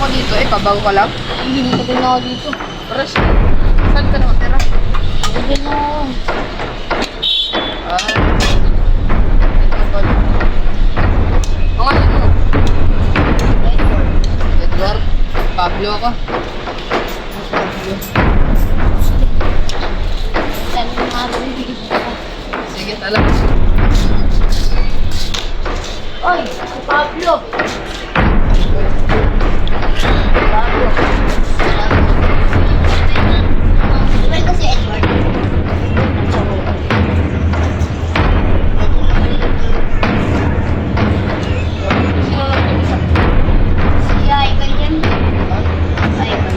dito eh, pabago ka lang. Hindi ko din ako dito. Paras, saan ka nakatira? Hindi na ako. Ah, ito pala. Mga ano mo? Edward, Pablo ako. Sabi mo nga rin, hindi ko pa. Sige, tala. Oy, si Pablo. Well, kasi Edward. Si Ivan yan. Ivan.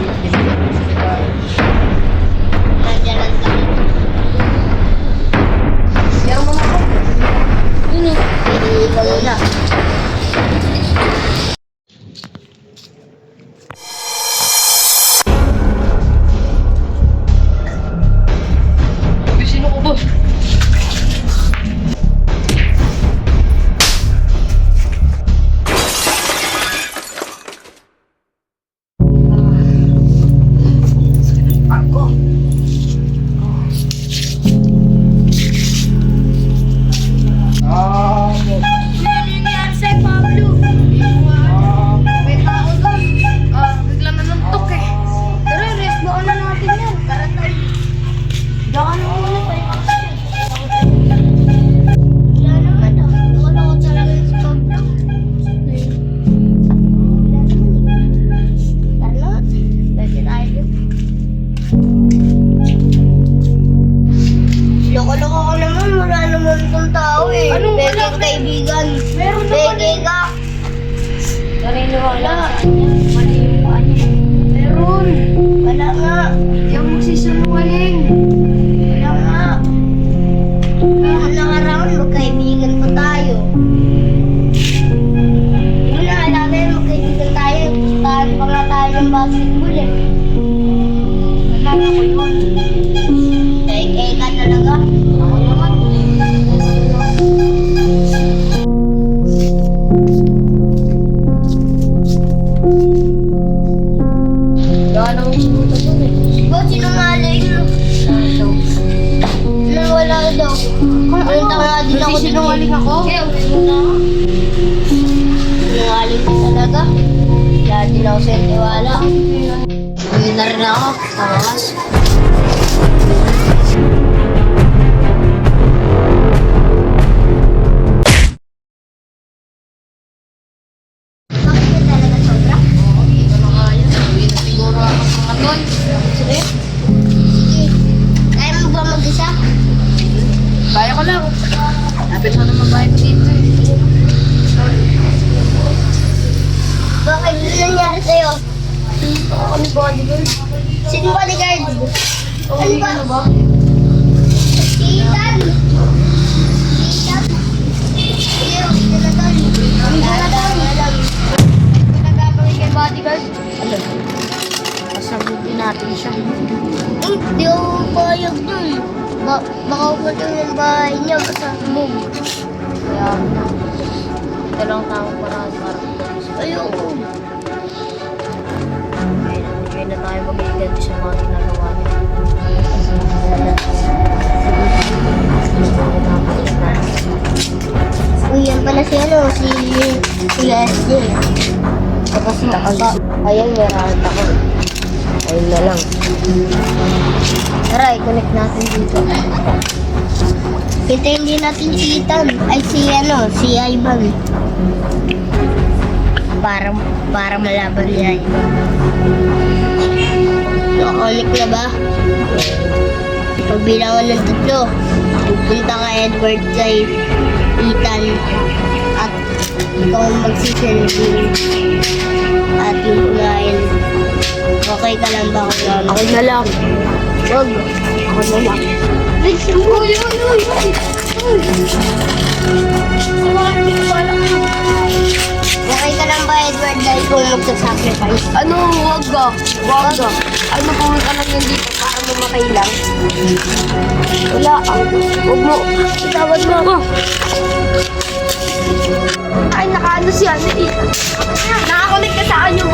Nandiyan lang sa akin. Meron mo na ako. Yun eh. Ikaw na. Sino ko, boss? Ako. Ano nangyari sa'yo, Pablo? May tao doon. Bigla na nantok eh. Tara, rest doon na natin yan. Tara tayo. Diyan ka na muna tayo. Wala naman ah. Wala ko talaga si Pablo. Wala naman. Tara na. Pwede tayo doon. Loko-loko ko naman. Wala naman itong tao eh. Anong wala? Pwede kaibigan. Meron naman Pwede eh. ka. Naniniwala. Mali yung paa niya. Meron. Wala nga. Hindi ako magsisinungaling. Wala nga. Noong nakaraan, magkaibigan pa tayo. Hindi mo naalala yun, magkaibigan tayo. Tahan pa nga tayo ng basketball eh. Nalala ko yun. Kaya ka talaga. Ako naman. Wala nang pumunta doon eh. Ba't sinungaling? Nang wala daw. Punta nga din ako Nagsisinungaling ako? Kaya uwi mo na ako. Sinungaling ka talaga. Kaya din ako sa'yo tiwala. Uwi na rin ako. Tawas. Bakit ka talaga sobra? Oo, dito na kaya. Uwi na siguro ako mga tol. Sige. Sige. Kaya mo ba mag-isa? Kaya ko lang. Lapit mo naman bahay ko dito eh. Bakit? Ano nangyari sa'yo? Ako ni bodyguard. Sino bodyguard? Ano ba? Si Ethan. Si Ethan. Iyo, dito na tol. Dito na tol. Nagagawin kay bodyguard? Ano? Pasagutin natin siya. Hindi ako payag dun. Baka umatin yung bahay niya. Masasabog. Kaya na. Ito lang tawag para Ayoko. Kaya na tayo mag-iganti sa mga ginagawa niya. Uy, yan pala si ano, si SJ. Tapos ayun, may heart ako. Ayun na lang. Tara, i-connect natin dito. Hintayin din natin si Ethan. Ay, si Ivan. Para malaban ni Ivan. Naka-connect na ba? Pagbilangan ng 3, pupunta ka Edward kay Ethan. At ikaw ang magsisilbing ating unahin. Okay ka lang ba ako lang? Ako na lang. Wag. Ako na lang. Uy, uy, uy, uy. Okay ka lang ba, Edward, dahil kung magsasacrifice? Ano? Wag ka. Wag ka. Ano pumunta lang yun dito para mamatay lang? Wala. Huwag mo. Itawad mo ako. Ay, nakaano siya. Nakakunik ka sa akin yung